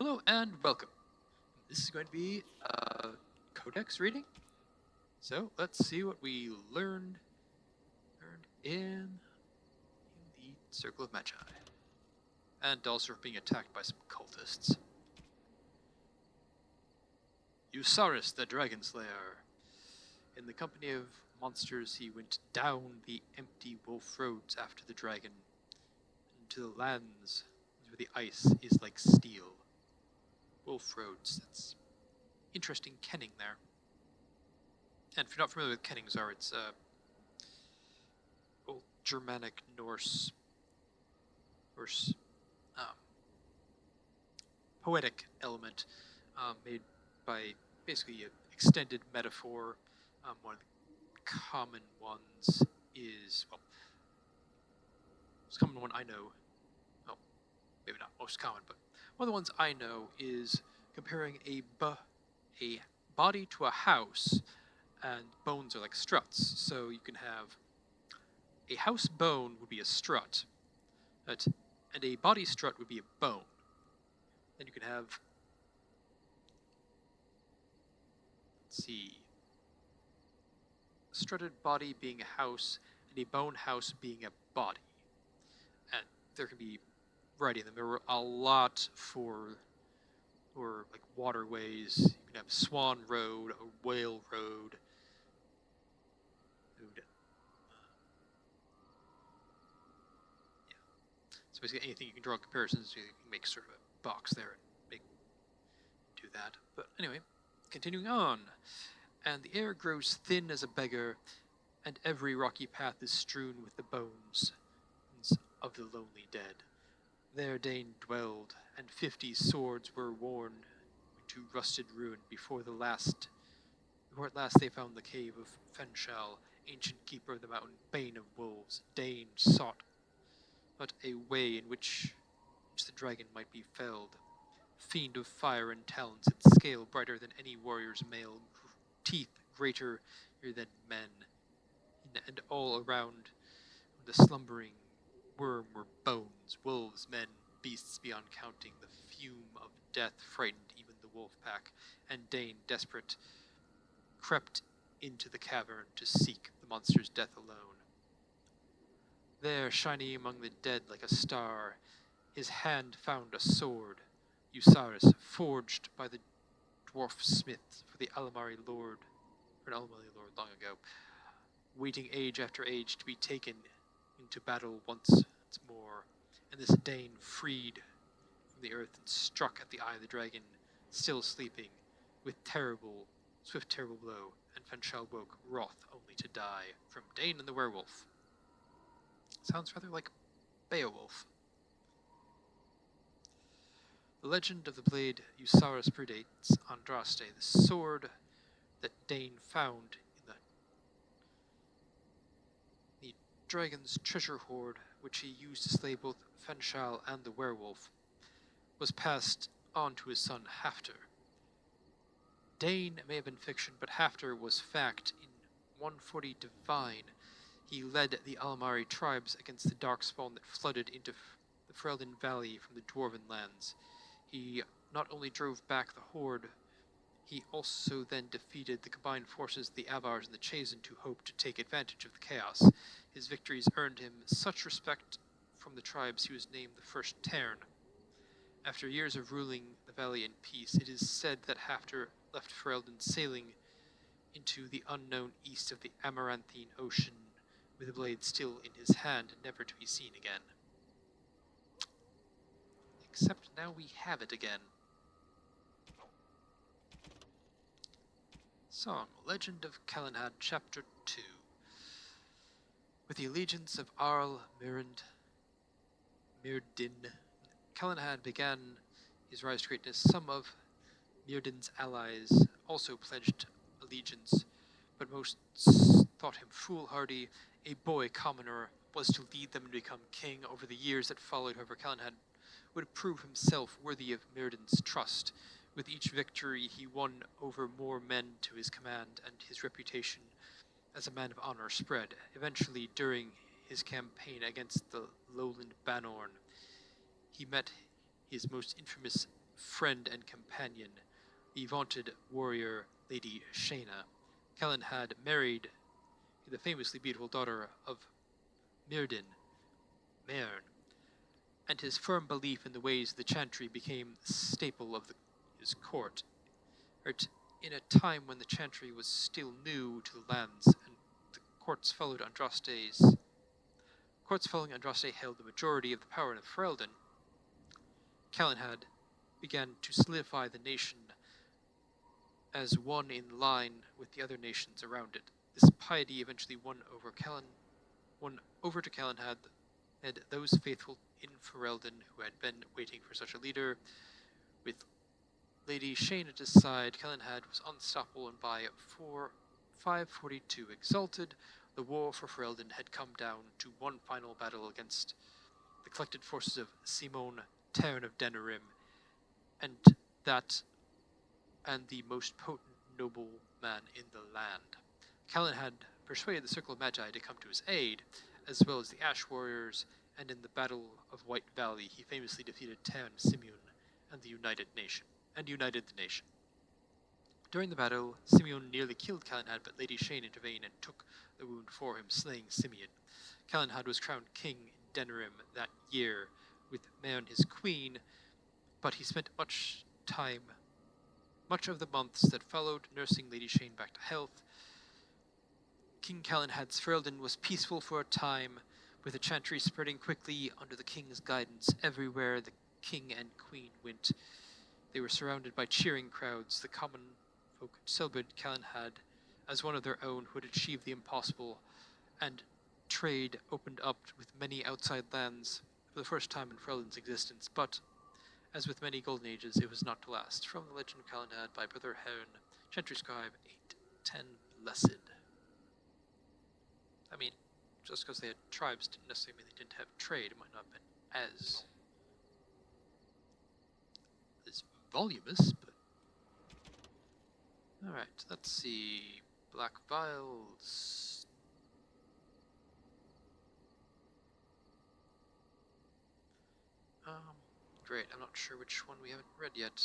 Hello and welcome. This is going to be a codex reading. So let's see what we learned in the Circle of Magi. And also being attacked by some cultists. Eusaurus the Dragon Slayer. In the company of monsters, he went down the empty wolf roads after the dragon, into the lands where the ice is like steel. Wolf roads, that's interesting kenning there. And if you're not familiar with kennings are, it's old Germanic Norse poetic element made by basically an extended metaphor. One of the common ones is, well, most common one I know, well, maybe not most common, but one of the ones I know is comparing a body to a house, and bones are like struts. So you can have a house bone would be a strut, and a body strut would be a bone. Then you can have, let's see, a strutted body being a house, and a bone house being a body. And there can be variety in them. There were a lot for like waterways. You can have Swan Road, a Whale Road. So basically anything you can draw comparisons, you can make sort of a box there and do that. But anyway, continuing on. And the air grows thin as a beggar, and every rocky path is strewn with the bones of the lonely dead. There Dane dwelled, and 50 swords were worn into rusted ruin before at last they found the cave of Fenshal, ancient keeper of the mountain, bane of wolves. Dane sought but a way in which the dragon might be felled. Fiend of fire and talons, its scale brighter than any warrior's mail, teeth greater than men, and all around the slumbering worm were bones, wolves, men, beasts beyond counting. The fume of death frightened even the wolf pack, and Dane, desperate, crept into the cavern to seek the monster's death alone. There, shining among the dead like a star, his hand found a sword, Eusaurus, forged by the dwarf smith for the Alamari Lord long ago, waiting age after age to be taken into battle once more. And this Dane freed from the earth and struck at the eye of the dragon, still sleeping, with swift terrible blow, and Fenshal woke, wroth only to die. From Dane and the Werewolf. Sounds rather like Beowulf. The legend of the blade Eusaurus predates Andraste, the sword that Dane found in the dragon's treasure hoard, which he used to slay both Fenshal and the werewolf, was passed on to his son Hafter. Dane may have been fiction, but Hafter was fact. In 140 Divine, he led the Alamari tribes against the darkspawn that flooded into the Ferelden Valley from the Dwarven lands. He not only drove back the horde, he also then defeated the combined forces of the Avars and the Chazen who hoped to take advantage of the chaos. His victories earned him such respect from the tribes he was named the first Tairn. After years of ruling the valley in peace, it is said that Hafter left Ferelden sailing into the unknown east of the Amaranthine Ocean, with the blade still in his hand, never to be seen again. Except now we have it again. Song, Legend of Calenhad, Chapter 2. With the allegiance of Arl Myrdin, Calenhad began his rise to greatness. Some of Myrdin's allies also pledged allegiance, but most thought him foolhardy. A boy commoner was to lead them and become king. Over the years that followed, however, Calenhad would prove himself worthy of Myrdin's trust. With each victory, he won over more men to his command, and his reputation as a man of honor spread. Eventually, during his campaign against the lowland Banorn, he met his most infamous friend and companion, the vaunted warrior Lady Shayna. Calenhad married the famously beautiful daughter of Myrddin, Mairn, and his firm belief in the ways of the Chantry became the staple of his court. In a time when the Chantry was still new to the lands, and the courts following Andraste held the majority of the power in Ferelden, Calenhad began to solidify the nation as one in line with the other nations around it. This piety eventually won over to Calenhad and those faithful in Ferelden who had been waiting for such a leader. With Lady Shayna at his side, Calenhad was unstoppable, and by 542 Exalted, the war for Ferelden had come down to one final battle against the collected forces of Simon, Terran of Denerim, and the most potent noble man in the land. Calenhad persuaded the Circle of Magi to come to his aid, as well as the Ash Warriors, and in the Battle of White Valley, he famously defeated Terran Simeon and united the nation. During the battle, Simeon nearly killed Calenhad, but Lady Shayna intervened and took the wound for him, slaying Simeon. Calenhad was crowned king in Denerim that year, with Mairn his queen, but he spent much of the months that followed nursing Lady Shayna back to health. King Calenhad's Ferelden was peaceful for a time, with the Chantry spreading quickly under the king's guidance. Everywhere the king and queen went, they were surrounded by cheering crowds. The common folk celebrated Calenhad as one of their own who had achieved the impossible, and trade opened up with many outside lands for the first time in Ferelden's existence. But, as with many golden ages, it was not to last. From the Legend of Calenhad by Brother Heron, Chantry Scribe 810 Blessed. I mean, just because they had tribes didn't necessarily mean they didn't have trade. It might not have been as voluminous, but... Alright, let's see. Black Vials. Great, I'm not sure which one we haven't read yet.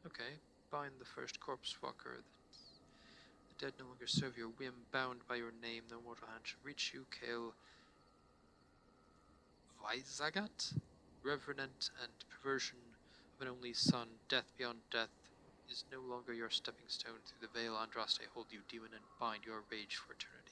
Okay, bind the first corpse walker. The dead no longer serve your whim, bound by your name, no mortal hand shall reach you. Kale Vizagat, revenant and perversion of an only son, death beyond death is no longer your stepping stone. Through the veil Andraste hold you, demon, and bind your rage for eternity.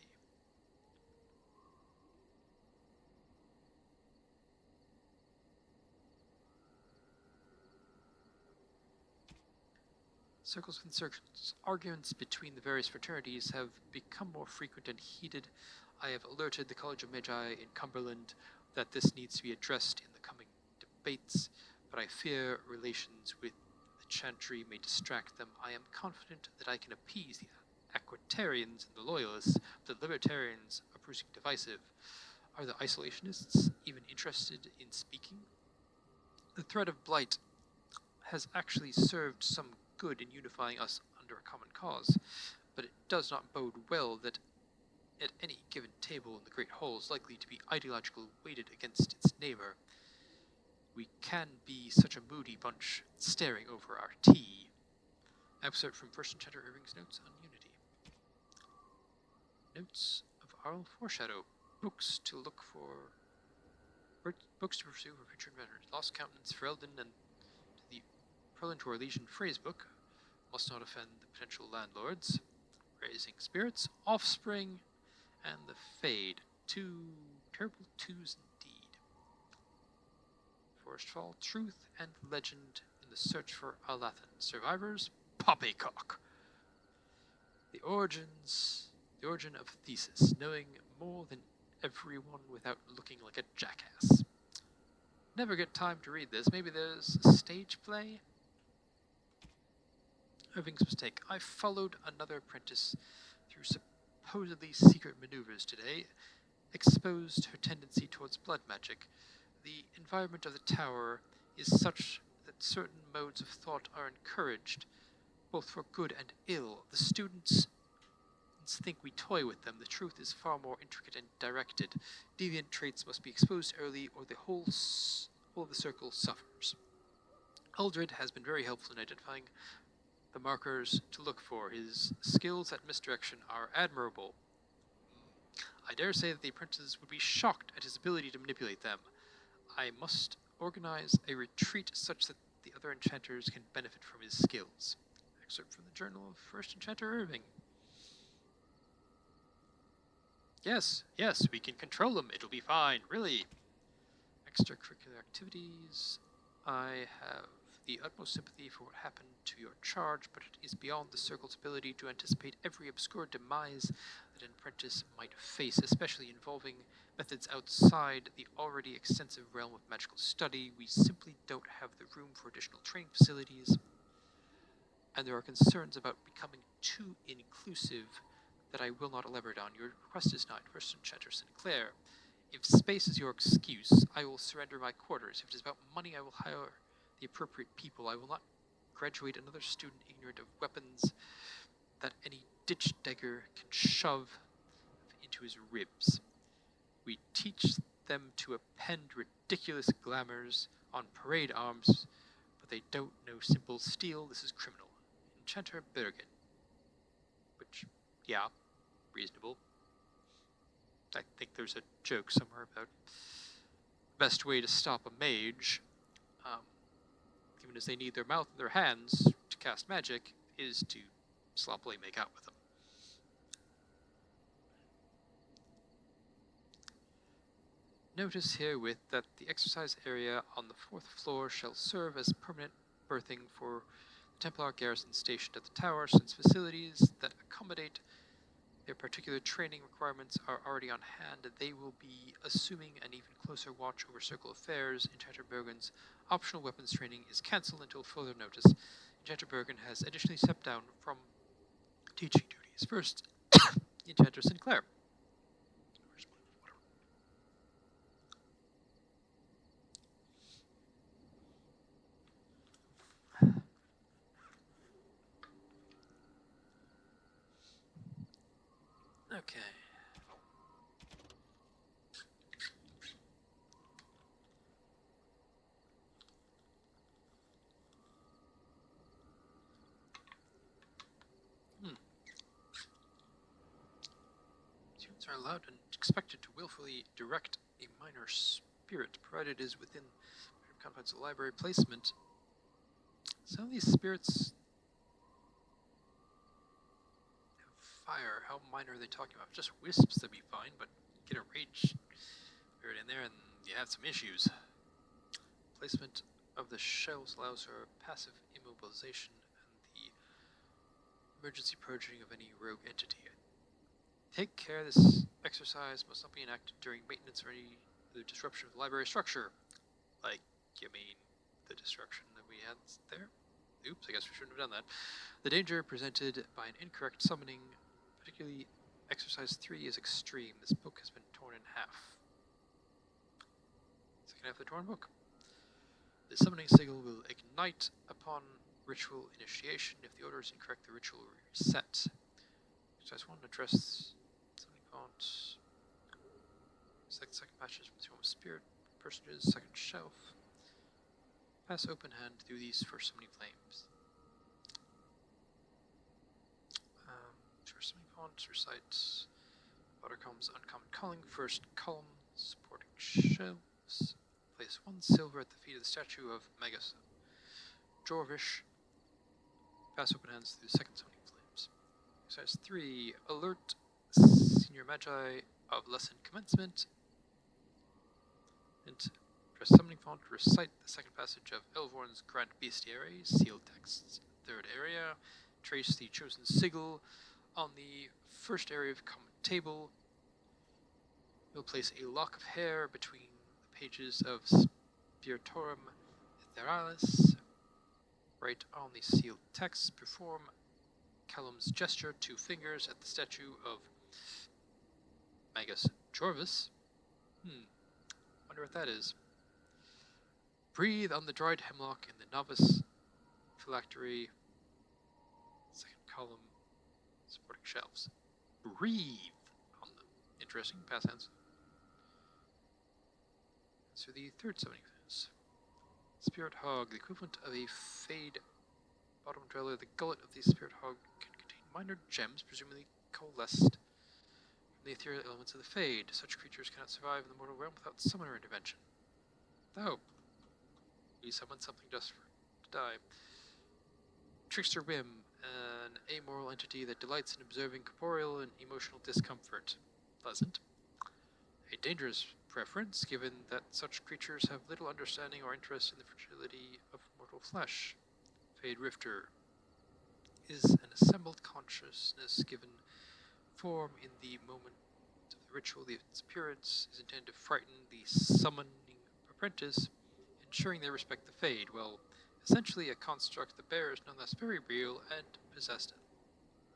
Circles within circles. Arguments between the various fraternities have become more frequent and heated. I have alerted the College of Magi in Cumberland that this needs to be addressed in the coming debates, but I fear relations with the Chantry may distract them. I am confident that I can appease the Aquitarians and the Loyalists, but the Libertarians are proving divisive. Are the Isolationists even interested in speaking? The threat of blight has actually served some good in unifying us under a common cause, but it does not bode well that at any given table in the Great Hall is likely to be ideologically weighted against its neighbor. We can be such a moody bunch staring over our tea. Excerpt from First Enchanter Irving's Notes on Unity. Notes of Arl Foreshadow. Books to pursue for future adventures. Lost Countenance, Ferelden, and the Prelentor Legion Phrasebook. Must not offend the potential landlords. Raising Spirits, Offspring, and the Fade. 2 terrible twos indeed. Forestfall, Truth and Legend in the Search for Alathan. Survivors, Poppycock. The origin of Thesis, knowing more than everyone without looking like a jackass. Never get time to read this. Maybe there's a stage play? Irving's mistake. I followed another apprentice through supposedly secret maneuvers today, exposed her tendency towards blood magic. The environment of the tower is such that certain modes of thought are encouraged, both for good and ill. The students Students think we toy with them. The truth is far more intricate and directed. Deviant traits must be exposed early, or the whole of the circle suffers. Uldred has been very helpful in identifying the markers to look for. His skills at misdirection are admirable. I dare say that the apprentices would be shocked at his ability to manipulate them. I must organize a retreat such that the other enchanters can benefit from his skills. Excerpt from the Journal of First Enchanter Irving. Yes, we can control them. It'll be fine, really. Extracurricular activities. I have the utmost sympathy for what happened to your charge, but it is beyond the Circle's ability to anticipate every obscure demise that an apprentice might face, especially involving methods outside the already extensive realm of magical study. We simply don't have the room for additional training facilities, and there are concerns about becoming too inclusive that I will not elaborate on. Your request is denied. First Enchanter Sinclair. If space is your excuse, I will surrender my quarters. If it is about money, I will hire the appropriate people. I will not graduate another student ignorant of weapons that any ditch dagger can shove into his ribs. We teach them to append ridiculous glamours on parade arms, but they don't know simple steel. This is criminal. Enchanter Bergen. Which, yeah, reasonable. I think there's a joke somewhere about the best way to stop a mage, given as they need their mouth and their hands to cast magic, is to sloppily make out with them. Notice herewith that the exercise area on the 4th floor shall serve as permanent berthing for the Templar garrison stationed at the tower, since facilities that accommodate their particular training requirements are already on hand. They will be assuming an even closer watch over Circle affairs. Enchanter Bergen's optional weapons training is cancelled until further notice. Enchanter Bergen has additionally stepped down from teaching duties. First, Enchanter Sinclair. Okay. Students are allowed and expected to willfully direct a minor spirit, provided it is within the confines of library placement. Some of these spirits have fire. How minor are they talking about? Just wisps, that'd be fine, but get a rage spirit in there and you have some issues. Placement of the shells allows for passive immobilization and the emergency purging of any rogue entity. Take care this exercise must not be enacted during maintenance or any other disruption of the library structure. Like, you mean the destruction that we had there? Oops, I guess we shouldn't have done that. The danger presented by an incorrect summoning, particularly exercise 3, is extreme. This book has been torn in half. Second half of the torn book. The summoning sigil will ignite upon ritual initiation. If the order is incorrect, the ritual will reset. Exercise 1, address summoning font. Select second patches from the Home of Spirit. Personages, second shelf. Pass open hand through these for summoning flames. First summoning font, recite Watercomb's Uncommon Calling. First column, supporting shelves. Place 1 silver at the feet of the statue of Magus Jorvish. Pass open hands through the second summoning flames. Exercise 3, alert Senior Magi of lesson commencement. And press summoning font, recite the second passage of Elvorn's Grand Bestiary, sealed texts. Third area, trace the chosen sigil on the first area of common table. You'll place a lock of hair between the pages of Spiritorum Etheralis. Write on the sealed text. Perform Callum's gesture, 2 fingers at the statue of Magus Jorvis. Wonder what that is. Breathe on the dried hemlock in the novice phylactery. Second column, supporting shelves. breathe on them. Interesting. Pass hands. So the third summoning phase. Spirit Hog, the equivalent of a Fade bottom dweller. The gullet of the Spirit Hog can contain minor gems, presumably coalesced from the ethereal elements of the Fade. Such creatures cannot survive in the mortal realm without summoner intervention. Oh. We summon something just to die. Trickster Whim, an amoral entity that delights in observing corporeal and emotional discomfort. Pleasant. A dangerous preference, given that such creatures have little understanding or interest in the fragility of mortal flesh. Fade Rifter is an assembled consciousness given form in the moment of the ritual. Its appearance is intended to frighten the summoning apprentice, ensuring they respect the Fade. Well, essentially a construct that bears nonetheless very real and possessed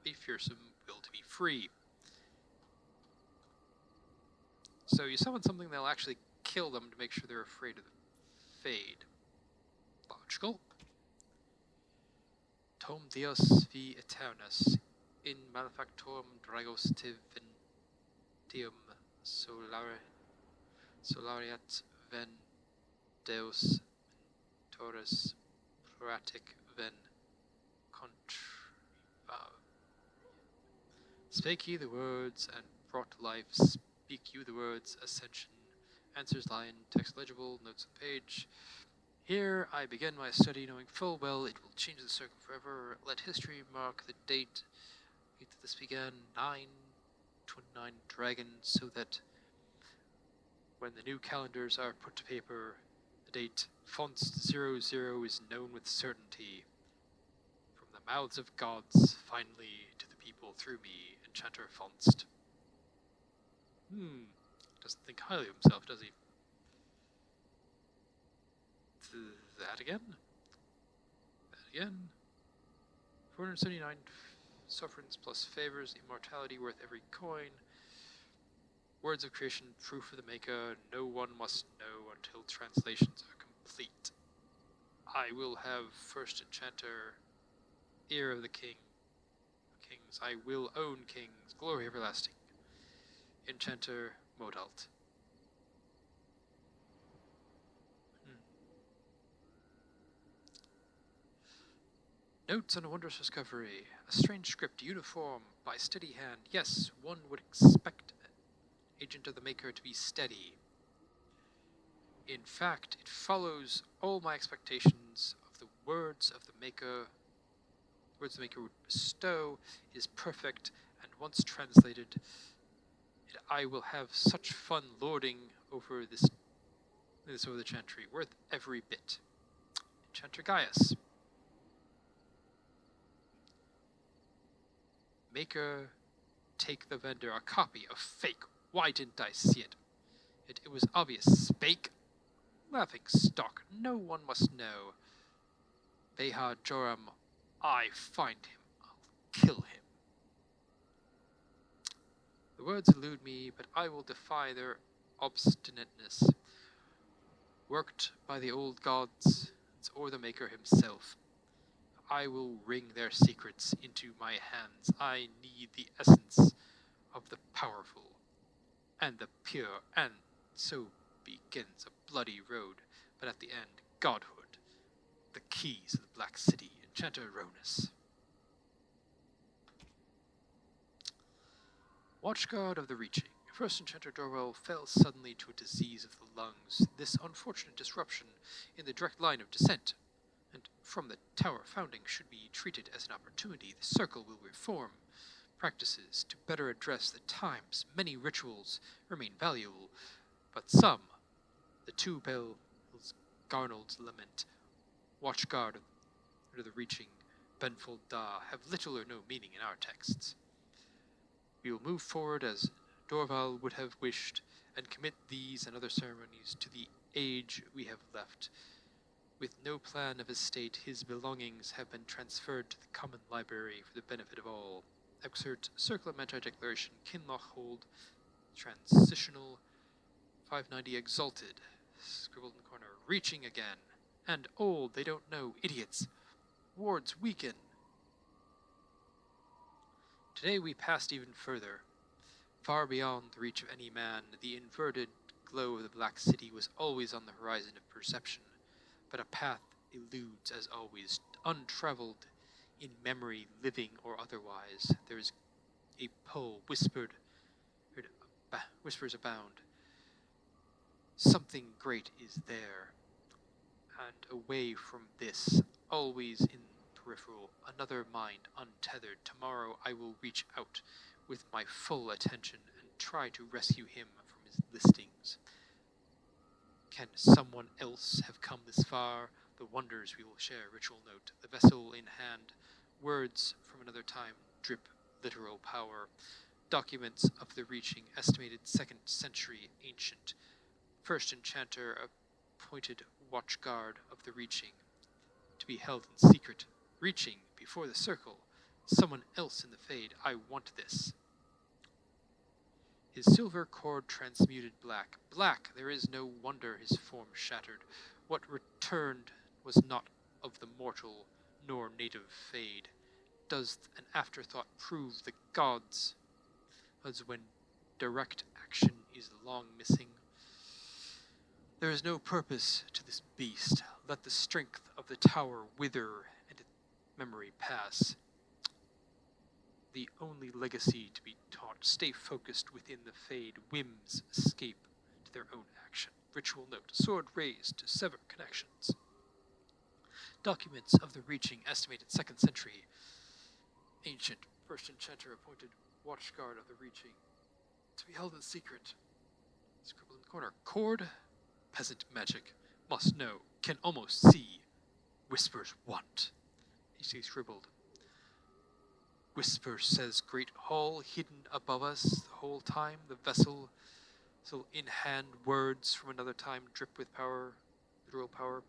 a fearsome will to be free. So you summon something that'll actually kill them to make sure they're afraid of the Fade. Logical. Tom Dios vi Eternus in manufactorum dragos diventium solariat ven Deus Taurus pratic ven contriva. Spake he the words and brought to life. Speak you the words, ascension. Answers lie in text legible, notes on page. Here I begin my study, knowing full well it will change the circle forever. Let history mark the date that this began, 929 Dragon, so that when the new calendars are put to paper, the date Fonst 00 is known with certainty. From the mouths of gods, finally, to the people through me, Enchanter Fonst. Doesn't think highly of himself, does he? That again? That again? 479 sufferance plus favors, immortality worth every coin. Words of creation, proof of the maker, no one must know until translations are complete. I will have first enchanter, ear of the king, kings. I will own kings, glory everlasting. Enchanter Modalt. Notes on a wondrous discovery. A strange script, uniform, by steady hand. Yes, one would expect an agent of the Maker to be steady. In fact, it follows all my expectations of the words of the Maker. The words the Maker would bestow is perfect, and once translated, I will have such fun lording over this over the chantry, worth every bit. Enchanter Gaius. Maker, take the vendor a copy of fake. Why didn't I see it? It was obvious. Spake. Laughing stock. No one must know. Beha Joram, I find him. I'll kill him. The words elude me, but I will defy their obstinateness. Worked by the old gods, or the Maker himself. I will wring their secrets into my hands. I need the essence of the powerful and the pure, and so begins a bloody road, but at the end, godhood, the keys of the Black City, Enchanter Ronus. Watchguard of the Reaching. First Enchanter Dorwell fell suddenly to a disease of the lungs. This unfortunate disruption in the direct line of descent and from the tower founding should be treated as an opportunity. The circle will reform practices to better address the times. Many rituals remain valuable, but some, the two bells, Garnold's Lament, Watchguard of the Reaching, Benfold Da, have little or no meaning in our texts. We will move forward as Dorval would have wished, and commit these and other ceremonies to the age we have left. With no plan of estate, his belongings have been transferred to the common library for the benefit of all. Excerpt, Circle of Magi Declaration, Kinloch Hold, Transitional, 590 Exalted, scribbled in the corner, Reaching again, and old, they don't know, idiots. Wards weaken. Today we passed even further. Far beyond the reach of any man, the inverted glow of the Black City was always on the horizon of perception, but a path eludes, as always, untraveled in memory, living or otherwise. There is a pull, whispers abound. Something great is there, and away from this, always in peripheral, another mind untethered. Tomorrow I will reach out with my full attention and try to rescue him from his listings. Can someone else have come this far? The wonders we will share. Ritual note. The vessel in hand. Words from another time. Drip. Literal power. Documents of the reaching. Estimated 2nd century. Ancient. First enchanter. Appointed watchguard of the reaching. To be held in secret. Reaching. Before the circle. Someone else in the fade. I want this. His silver cord transmuted black. Black, there is no wonder his form shattered. What returned was not of the mortal, nor native fade. Does an afterthought prove the gods? As when direct action is long missing. There is no purpose to this beast. Let the strength of the tower wither and its memory pass. The only legacy to be taught. Stay focused within the fade. Whims escape to their own action. Ritual note. Sword raised to sever connections. Documents of the reaching. Estimated 2nd century. Ancient. First enchanter appointed watchguard of the reaching. To be held in secret. Scribble in the corner. Cord. Peasant magic. Must know. Can almost see. Whispers want. He scribbled. Whisper says great hall hidden above us the whole time. The vessel still in hand. Words from another time drip with power. Literal power.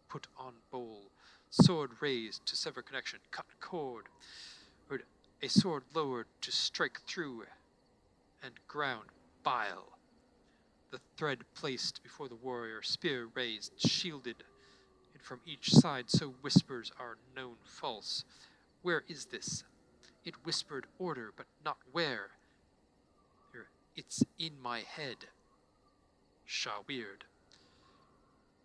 Put on bowl. Sword raised to sever connection. Cut cord. Heard a sword lowered to strike through and ground. Bile. The thread placed before the warrior. Spear raised. Shielded. And from each side so whispers are known false. Where is this? It whispered order, but not where. It's in my head. Shaw weird.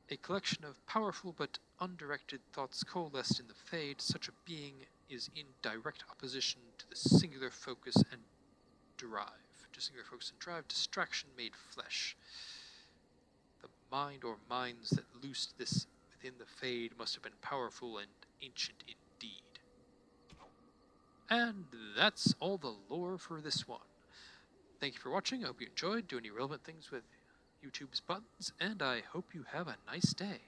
A collection of powerful but undirected thoughts coalesced in the fade. Such a being is in direct opposition to the singular focus and drive. Distraction made flesh. The mind or minds that loosed this within the fade must have been powerful and ancient indeed. And that's all the lore for this one. Thank you for watching. I hope you enjoyed. Do any relevant things with YouTube's buttons, and I hope you have a nice day.